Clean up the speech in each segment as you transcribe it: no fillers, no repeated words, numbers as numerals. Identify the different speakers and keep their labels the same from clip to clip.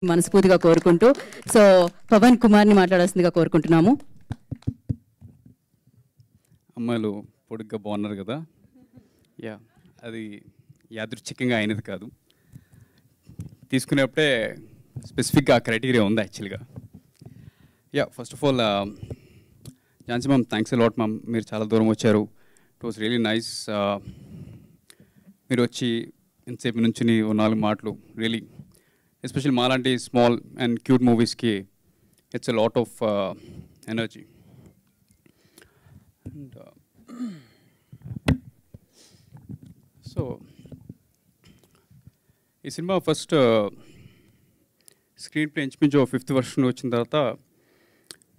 Speaker 1: మనస్ఫూర్తిగా కోరుకుంటూ సో పవన్ కుమార్ని మాట్లాడాల్సిందిగా కోరుకుంటున్నాము.
Speaker 2: అమ్మాయిలు పొడుగ్గా బాగున్నారు కదా, యా అది యాదృచ్ఛికంగా అయినది కాదు, తీసుకునేప్పుడే స్పెసిఫిక్గా క్రైటీరియా ఉంది యాక్చువల్గా. Yeah first of all Jhansi ma'am, thanks a lot ma'am, మీరు చాలా దూరం వచ్చారు. It was really nice. మీరు వచ్చి ఎంతసేపు నుంచి 4 మాటలు రియలీ ఎస్పెషల్లీ మాలాంటి స్మాల్ అండ్ క్యూట్ మూవీస్కి it's a lot of energy. And so ఈ సినిమా ఫస్ట్ స్క్రీన్ ప్లే ఇంచుమించు 5th వర్షన్ వచ్చిన తర్వాత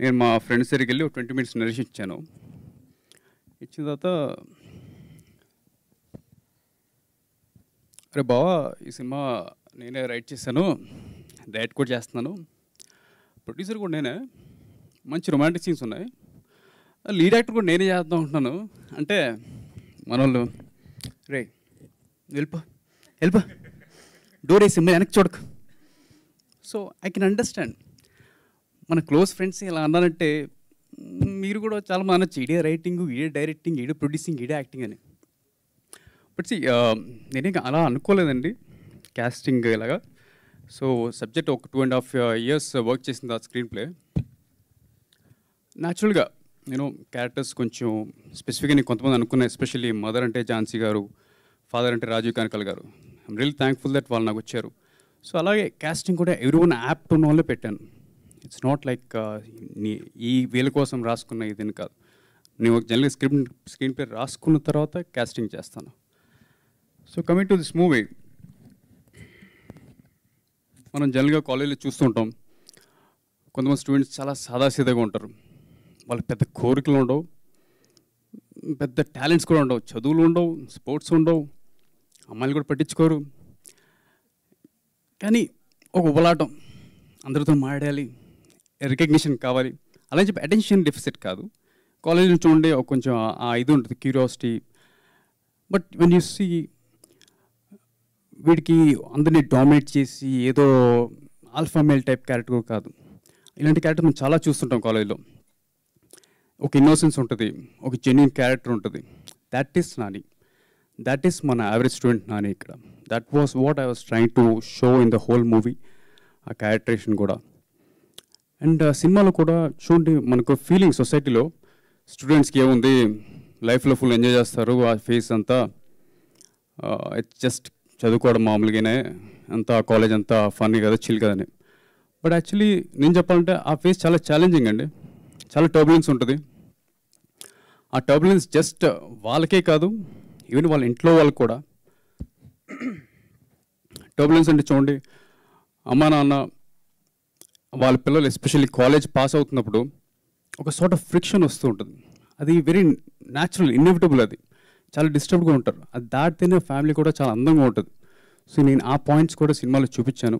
Speaker 2: నేను మా ఫ్రెండ్స్ దగ్గరికి వెళ్ళి 20 minutes నరేషన్ ఇచ్చాను. ఇచ్చిన తర్వాత అరే బావా, ఈ సినిమా నేనే రైట్ చేశాను, డైరెక్ట్ కూడా చేస్తున్నాను, ప్రొడ్యూసర్ కూడా నేనే, మంచి రొమాంటిక్ సీన్స్ ఉన్నాయి, లీడ్ యాక్టర్ కూడా నేనే చేద్దాం అంటున్నాను అంటే మన వాళ్ళు రే వెళ్ళిపో డోర్ వేసి వెనక్కి చూడకు. సో ఐ కెన్ అండర్స్టాండ్, మన క్లోజ్ ఫ్రెండ్స్ ఇలా అన్నారంటే మీరు కూడా చాలా అనొచ్చు, ఈడే రైటింగ్, ఈడే డైరెక్టింగ్, ఈడే ప్రొడ్యూసింగ్, ఈడే యాక్టింగ్ అని. బట్ నేనే అలా అనుకోలేదండి క్యాస్టింగ్ ఇలాగా. సో సబ్జెక్ట్ ఒక 2.5 years వర్క్ చేసింది ఆ స్క్రీన్ ప్లే. న్యాచురల్గా నేను క్యారెక్టర్స్ కొంచెం స్పెసిఫిక్గా నేను కొంతమంది అనుకున్నా, ఎస్పెషల్లీ మదర్ అంటే ఝాన్సీ గారు, ఫాదర్ అంటే రాజీవ్ కనకాల గారు. ఐమ్ రియల్ థ్యాంక్ఫుల్ దట్ వాళ్ళు నాకు వచ్చారు. సో అలాగే క్యాస్టింగ్ కూడా ఎవ్రీ వన్ యాప్ట్ ఉన్న వాళ్ళే పెట్టాను. ఇట్స్ నాట్ లైక్ ఈ వీళ్ళ కోసం రాసుకున్న ఇదని కాదు. నేను జనరల్గా స్క్రీన్ ప్లే రాసుకున్న తర్వాత క్యాస్టింగ్ చేస్తాను. So coming to this movie, మనం జనరల్గా కాలేజీలో చూస్తుంటాం, కొంతమంది స్టూడెంట్స్ చాలా సాదాసీదాగా ఉంటారు, వాళ్ళకి పెద్ద కోరికలు ఉండవు, పెద్ద టాలెంట్స్ కూడా ఉండవు, చదువులు ఉండవు, స్పోర్ట్స్ ఉండవు, అమ్మాయిలు కూడా పట్టించుకోరు. కానీ ఒక ఉబలాటం, అందరితో మాట్లాడాలి, రికగ్నిషన్ కావాలి, అలా చెప్పి అటెన్షన్ డెఫిసిట్ కాదు, కాలేజ్ నుంచి ఉండే ఒక కొంచెం ఆ ఇది ఉంటుంది, curiosity. But when you see వీడికి అందరినీ డామినేట్ చేసి ఏదో ఆల్ఫా మేల్ టైప్ క్యారెక్టర్ కాదు, ఇలాంటి క్యారెక్టర్ మనం చాలా చూస్తుంటాం కాలేజ్లో. ఒక ఇన్నోసెన్స్ ఉంటుంది, ఒక జెన్యూన్ క్యారెక్టర్ ఉంటుంది. That is Nani, that is మన యావరేజ్ స్టూడెంట్ నాని ఇక్కడ. That was what I was trying to show in the whole movie, ఆ క్యారెక్టరేషన్ కూడా. అండ్ సినిమాలో కూడా చూడండి, మనకు ఫీలింగ్ సొసైటీలో స్టూడెంట్స్కి ఏముంది, లైఫ్లో ఫుల్ ఎంజాయ్ చేస్తారు, ఆ ఫేస్ అంతా ఇట్స్ జస్ట్ చదువుకోవడం మామూలుగానే, అంతా కాలేజ్ అంతా ఫన్నీ కదా, చిల్ కదని. బట్ యాక్చువల్లీ నేను చెప్పాలంటే ఆ ఫేస్ చాలా ఛాలెంజింగ్ అండి, చాలా టర్బులెన్స్ ఉంటుంది. ఆ టర్బులెన్స్ జస్ట్ వాళ్ళకే కాదు, ఈవెన్ వాళ్ళ ఇంట్లో వాళ్ళకి కూడా. టర్బులెన్స్ అంటే చూడండి, అమ్మా నాన్న వాళ్ళ పిల్లలు ఎస్పెషల్లీ కాలేజ్ పాస్ అవుతున్నప్పుడు ఒక సార్ట్ ఆఫ్ ఫ్రిక్షన్ వస్తూ ఉంటుంది. అది వెరీ న్యాచురల్, ఇన్ఎవిటబుల్, అది చాలా డిస్టర్బ్గా ఉంటారు. అది దాటితేనే ఫ్యామిలీ కూడా చాలా అందంగా ఉంటుంది. సో నేను ఆ పాయింట్స్ కూడా సినిమాలో చూపించాను.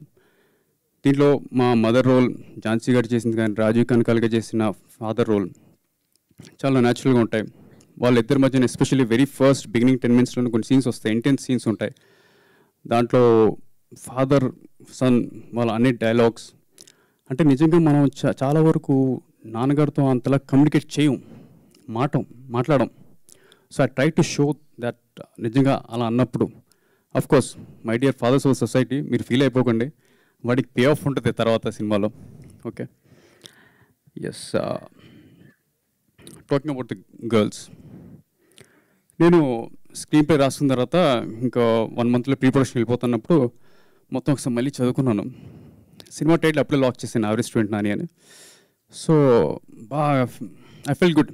Speaker 2: దీంట్లో మా మదర్ రోల్ ఝాన్సీ గారు చేసింది, కానీ రాజీవ్ కనకాల్గా చేసిన ఫాదర్ రోల్ చాలా న్యాచురల్గా ఉంటాయి. వాళ్ళిద్దరి మధ్యన ఎస్పెషల్లీ వెరీ ఫస్ట్ బిగినింగ్ 10 minutesలో కొన్ని సీన్స్ వస్తాయి, ఇంటెన్స్ సీన్స్ ఉంటాయి. దాంట్లో ఫాదర్ సన్ వాళ్ళ అన్ని డైలాగ్స్ అంటే నిజంగా మనం చాలా వరకు నాన్నగారితో అంతలా కమ్యూనికేట్ చేయం, మాట్లాడడం. So I try to show that నిజంగా అలా అన్నప్పుడు, of course my dear fathers of society, మీరు ఫీల్ అయిపోకండి, వాడికి పే ఆఫ్ ఉంటుంది తర్వాత సినిమాలో. Okay, yes. Talking about the girls, నేను స్క్రీన్ ప్లే రాసుకున్న తర్వాత ఇంకా 1 monthలో ప్రీ ప్రొడక్షన్ వెళ్ళిపోతున్నప్పుడు మొత్తం ఒకసారి మళ్ళీ చదువుకున్నాను. సినిమా టైటిల్ అప్పుడే లాక్ చేశాను, యావరేజ్ స్టూడెంట్ నాని అని. సో బాగా ఐ ఫీల్ గుడ్,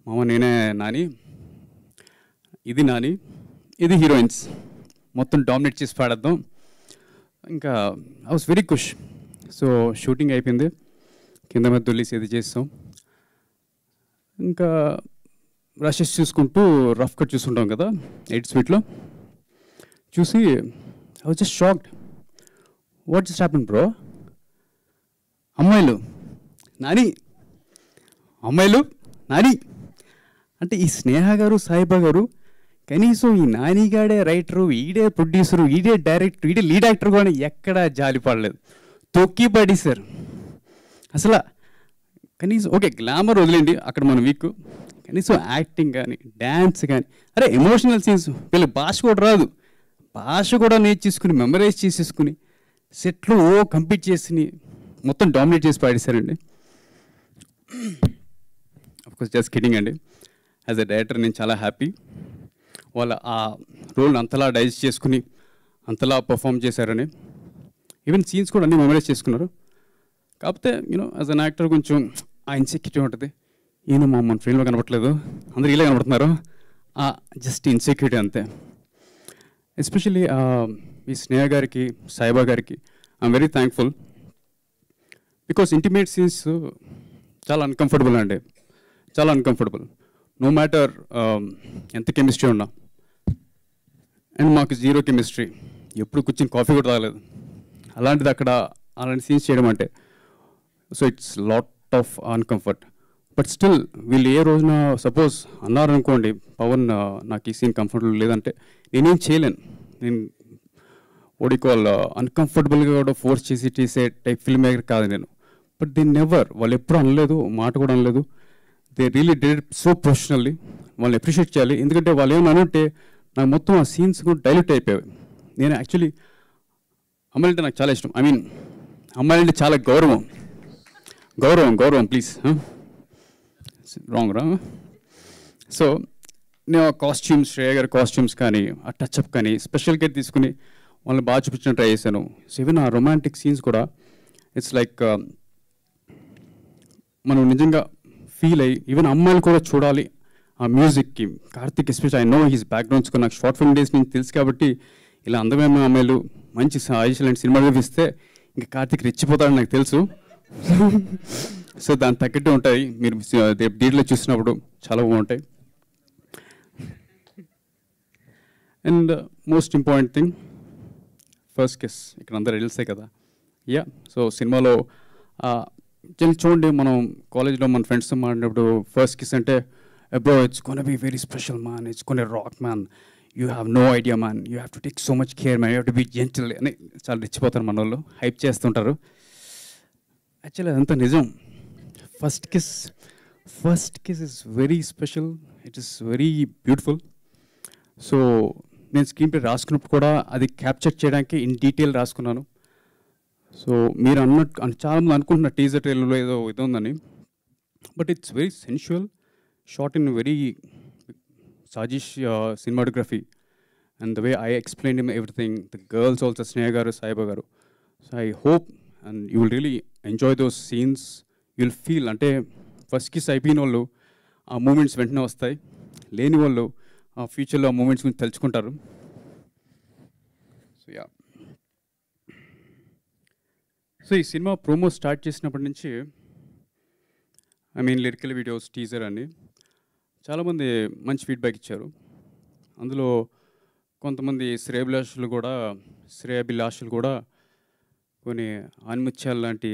Speaker 2: మామ నేనే నాని, ఇది నాని, ఇది హీరోయిన్స్, మొత్తం డామినేట్ చేసి పాడేద్దాం. ఇంకా ఐ వాస్ వెరీ ఖుష్. సో షూటింగ్ అయిపోయింది, కింద మీద దొల్లేసి ఇది చేస్తాం. ఇంకా రషెస్ చూసుకుంటూ రఫ్ కట్ చూసుకుంటాం కదా 8 Sweetలో, చూసి I was just shocked. What just happen bro? అమ్మాయిలు నాని, అమ్మాయిలు నాని అంటే ఈ స్నేహ గారు, సాయిబా గారు కనీసం ఈ నానిగాడే రైటరు, ఈడే ప్రొడ్యూసరు, ఈడే డైరెక్టర్, ఈడే లీడ్ యాక్టర్ కూడా ఎక్కడా జాలి పడలేదు. తొక్కి పడేశారు అసలు. కనీసం ఓకే గ్లామర్ వదిలేండి, అక్కడ మనం వీక్, కనీసం యాక్టింగ్ కానీ డ్యాన్స్ కానీ, అరే ఎమోషనల్ సీన్స్, వీళ్ళకి భాష కూడా రాదు, భాష కూడా నేర్చేసుకుని మెమరైజ్ చేసేసుకుని సెట్లో కంప్లీట్ చేసి మొత్తం డామినేట్ చేసి పాడేశారండి. అఫ్కోర్స్ జస్ట్ కిడింగ్ అండి. యాజ్ ఎ డైరెక్టర్ నేను చాలా హ్యాపీ వాళ్ళ ఆ రోల్ని అంతలా డైజెస్ట్ చేసుకుని అంతలా పర్ఫామ్ చేశారని. ఈవెన్ సీన్స్ కూడా అన్నీ మెమరైజ్ చేసుకున్నారు. కాకపోతే యూనో యాజ్ అన్ యాక్టర్ కొంచెం ఆ ఇన్సెక్యూరిటీ ఉంటుంది, ఈయన మన ఫిల్మ్లో కనపట్లేదు, అందరూ ఇలా కనపడుతున్నారు, జస్ట్ ఇన్సెక్యూరిటీ అంతే. ఎస్పెషల్లీ ఈ స్నేహ గారికి, సాయిబా గారికి I'm very thankful. Because intimate scenes చాలా అన్కంఫర్టబుల్ అండి, చాలా అన్కంఫర్టబుల్. నో మ్యాటర్ ఎంత కెమిస్ట్రీ ఉన్నా. అండ్ మాకు జీరో కెమిస్ట్రీ, ఎప్పుడు కూర్చొని కాఫీ కూడా తాగలేదు. అలాంటిది అక్కడ అలాంటి సీన్స్ చేయడం అంటే so it's lot of uncomfort. But still వీళ్ళు ఏ రోజున సపోజ్ అన్నారనుకోండి, పవన్ నాకు ఈ సీన్ కంఫర్టబుల్ లేదంటే నేనేం చేయలేను. నేను ఓడికోల్ అన్కంఫర్టబుల్గా కూడా ఫోర్స్ చేసే టైప్ ఫిల్మ్ మేకర్ కాదు నేను. బట్ దే నెవర్, వాళ్ళు ఎప్పుడు అనలేదు, మాట కూడా అనలేదు. They really did so professionally. వాళ్ళని అప్రిషియేట్ చేయాలి. ఎందుకంటే వాళ్ళు ఏమన్నా అనుంటే నాకు మొత్తం ఆ సీన్స్ కూడా డైల్యూట్ అయిపోయాయి. నేను యాక్చువల్లీ అమ్మాయిలు అంటే నాకు చాలా ఇష్టం. ఐ మీన్ అమ్మాయిలు అంటే చాలా గౌరవం, గౌరవం గౌరవం ప్లీజ్ రాంగ్. సో నేను ఆ కాస్ట్యూమ్స్, శ్రేయ గారి కాస్ట్యూమ్స్ కానీ ఆ టచ్అప్ కానీ స్పెషల్ కేర్ తీసుకుని వాళ్ళని బాగా చూపించడం ట్రై చేశాను. సో ఈవెన్ ఆ రొమాంటిక్ సీన్స్ కూడా ఇట్స్ లైక్ మనం నిజంగా ఫీల్ అయ్యి ఈవెన్ అమ్మాయిలు కూడా చూడాలి ఆ మ్యూజిక్కి. Karthik special I know his backgrounds నాకు షార్ట్ ఫిల్మ్ డేస్ నుంచి తెలుసు కాబట్టి ఇలా అందమైన అమ్మాయిలు మంచి లాంటి సినిమాలు ఇస్తే ఇంకా కార్తిక్ రెచ్చిపోతాడని నాకు తెలుసు. సో దాని తగ్గట్టు ఉంటాయి, మీరు డీటెయిల్లో చూసినప్పుడు చాలా బాగుంటాయి. And most important thing first kiss. ఇక్కడ అందరు రీల్సే కదా. యా, సో సినిమాలో చూడండి, మనం కాలేజ్లో మన ఫ్రెండ్స్తో మాట్లాడినప్పుడు ఫస్ట్ కిస్ అంటే bro it's gonna be very special man, it's gonna rock man, you have no idea man, you have to take so much care man, you have to be gentle అని చాలా రెచ్చిపోతారు మన వాళ్ళు, hype చేస్తుంటారు. Actually అదంతా నిజం. First kiss is very special, it is very beautiful. So నేను screen play రాసుకున్నప్పుడు కూడా అది క్యాప్చర్ చేయడానికి ఇన్ డీటెయిల్ రాసుకున్నాను. సో మీరు అన్నట్టు చాలామంది అనుకుంటున్న టీజర్ ట్రైలర్లో ఏదో ఇది ఉందని, but it's very sensual, short in very సాజిష్ cinematography, and the way I explained him everything, the girls also, Sneha garu, Saiba garu. So I hope and you will really enjoy those scenes. You'll feel ante first kiss అయిపోయిన వాళ్ళు ఆ moments వెంటనే వస్తాయి, లేని వాళ్ళు ఆ ఫ్యూచర్లో ఆ మూమెంట్స్ గురించి తెలుసుకుంటారు. సో యా, సో ఈ సినిమా ప్రోమో స్టార్ట్ చేసినప్పటి నుంచి I mean lyrical videos, teaser అని చాలామంది మంచి ఫీడ్బ్యాక్ ఇచ్చారు. అందులో కొంతమంది శ్రేయాభిలాషులు కూడా కొన్ని ఆనిముత్యాలు లాంటి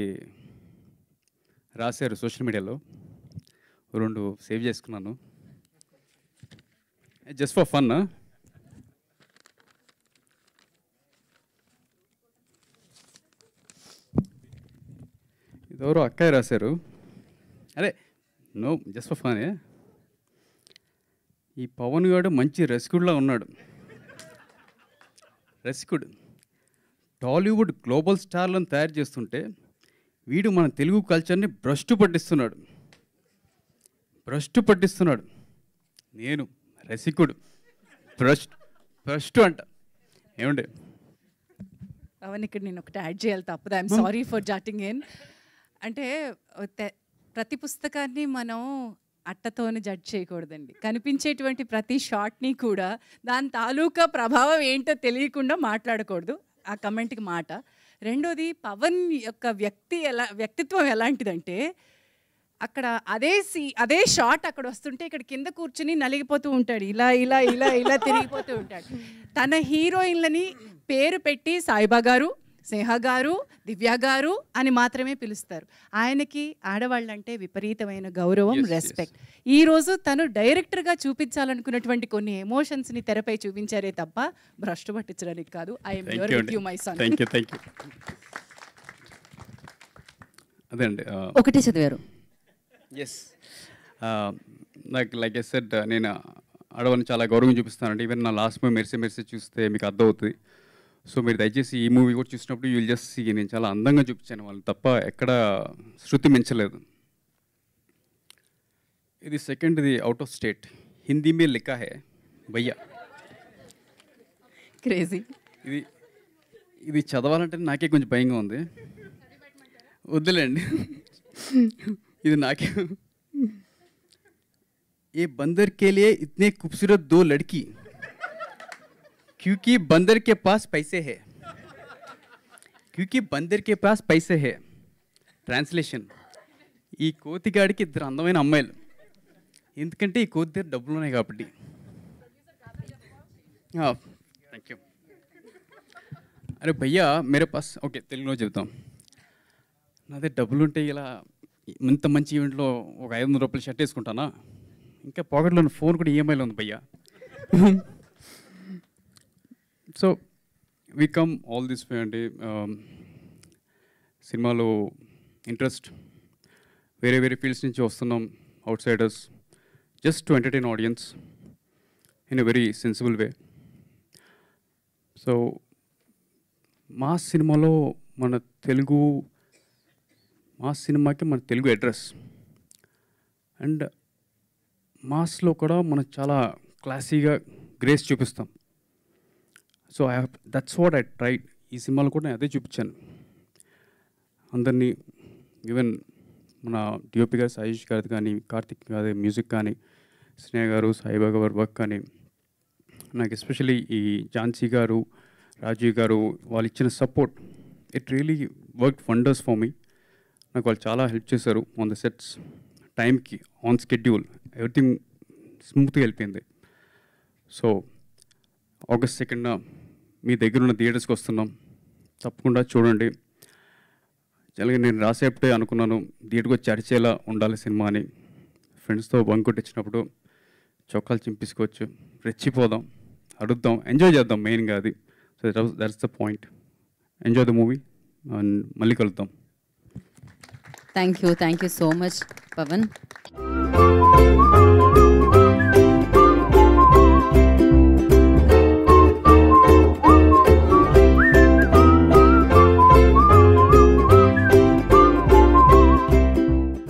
Speaker 2: రాశారు సోషల్ మీడియాలో. 2 సేవ్ చేసుకున్నాను జస్ట్ ఫర్ ఫన్. ఇదెవరో అక్కయ్య రాశారు, అరే నో జస్ట్ ఫర్ ఫన్. ఈ పవన్ గారు మంచి రసికుడిలా ఉన్నాడు, రసికుడు. టాలీవుడ్ గ్లోబల్ స్టార్లను తయారు చేస్తుంటే వీడు మన తెలుగు కల్చర్ని భ్రష్టు పట్టిస్తున్నాడు. నేను రసికుడు, భ్రష్టు అంట. ఏమండి
Speaker 3: అవన్నీ ఇక్కడ నేను ఒకటి యాడ్ చేయాలి తప్పదు. I'm sorry for jotting in. అంటే ప్రతి పుస్తకాన్ని మనం అట్టతోనే జడ్జ్ చేయకూడదండి. కనిపించేటువంటి ప్రతి షాట్ని కూడా దాని తాలూకా ప్రభావం ఏంటో తెలియకుండా మాట్లాడకూడదు. ఆ కమెంట్కి మాట. రెండోది, పవన్ యొక్క వ్యక్తిత్వం ఎలాంటిదంటే, అక్కడ అదే షాట్ అక్కడ వస్తుంటే ఇక్కడ కింద కూర్చుని నలిగిపోతూ ఉంటాడు, ఇలా ఇలా ఇలా ఇలా తిరిగిపోతూ ఉంటాడు. తన హీరోయిన్లని పేరు పెట్టి సాయిబా గారు, స్నేహ గారు, దివ్య గారు అని మాత్రమే పిలుస్తారు. ఆయనకి ఆడవాళ్ళంటే విపరీతమైన గౌరవం, రెస్పెక్ట్. ఈరోజు తను డైరెక్టర్గా చూపించాలనుకున్నటువంటి కొన్ని ఎమోషన్స్ని తెరపై చూపించారే తప్ప భ్రష్టు పట్టించడానికి కాదు. I'm here with you my son.
Speaker 2: Thank you. అదే అండి.
Speaker 1: ఒకటే చదివారు.
Speaker 2: ఎస్, నాకు లైక్ ఐ సెడ్ నేను ఆడవాళ్ళని చాలా గౌరవం చూపిస్తానండి. ఈవెన్ నా లాస్ట్ మూవీ మెర్సీ మెర్సీ చూస్తే మీకు అర్థమవుతుంది. సో మీరు దయచేసి ఈ మూవీ కూడా చూసినప్పుడు యూ విల్ జస్ట్ సీ నేను చాలా అందంగా చూపించాను వాళ్ళని తప్ప ఎక్కడ శృతి మించలేదు. ఇది సెకండ్ది అవుట్ ఆఫ్ స్టేట్, హిందీ మే లిఖా హై భయ్యా.
Speaker 1: క్రేజీ.
Speaker 2: ఇది ఇది చదవాలంటే నాకే కొంచెం భయంగా ఉంది, వద్దులేండి. ఇది నాకే. ये बंदर के लिए इतने खूबसूरत दो लड़की क्योंकि बंदर के पास पैसे है, क्योंकि बंदर के पास पैसे है. ట్రాన్స్లేషన్, ఈ కోతిగాడికి ఇద్దరు అందమైన అమ్మాయిలు, ఎందుకంటే ఈ కోతి దగ్గర డబ్బులు ఉన్నాయి కాబట్టి. Thank you. అరే భయ్యా మేరే పాస్, ఓకే తెలుగులో చెబుతాం. నా దగ్గర డబ్బులు ఉంటే ఇలా ఇంత మంచి ఈవెంట్లో ఒక 500 రూపాయలు షర్ట్ వేసుకుంటానా, ఇంకా పాకెట్లో ఫోన్ కూడా ఈఎంఐలో ఉంది భయ్యా. So we come all this way అండి. సినిమాలో ఇంట్రెస్ట్ వేరే వేరే ఫీల్డ్స్ నుంచి వస్తున్నాం, outsiders, just to entertain audience in a very sensible way. So మా సినిమాలో మన సినిమాకి మన తెలుగు అడ్రస్, అండ్ మాస్లో కూడా మనం చాలా క్లాసీగా గ్రేస్ చూపిస్తాం. So that's what I tried. ఈ సినిమాలో కూడా నేను అదే చూపించాను అందరినీ. ఈవెన్ మన డిఓపి గారు సాయిష్ గారిది కానీ, కార్తిక్ గారి మ్యూజిక్ కానీ, స్నేహ గారు, సాయిబాబా గారి వర్క్ కానీ, నాకు ఎస్పెషలీ ఈ ఝాన్సీ గారు, రాజీవ్ గారు వాళ్ళు ఇచ్చిన support, it really work wonders for me. నాకు వాళ్ళు చాలా హెల్ప్ చేశారు ఆన్ ద సెట్స్, టైంకి, ఆన్ స్కెడ్యూల్, ఎవ్రీథింగ్ స్మూత్గా వెళ్ళిపోయింది. సో ఆగస్ట్ 2న మీ దగ్గర ఉన్న థియేటర్స్కి వస్తున్నాం, తప్పకుండా చూడండి. అలాగే నేను రాసేపుడే అనుకున్నాను థియేటర్కి వచ్చి అరిచేలా ఉండాలి సినిమా అని. ఫ్రెండ్స్తో బంకొట్టించినప్పుడు చొక్కాలు చింపించుకోవచ్చు, రెచ్చిపోదాం, అడుగుదాం, ఎంజాయ్ చేద్దాం మెయిన్గా అది. So that's the point. Enjoy the movie and మళ్ళీ కలుద్దాం.
Speaker 1: Thank you so much Pawan.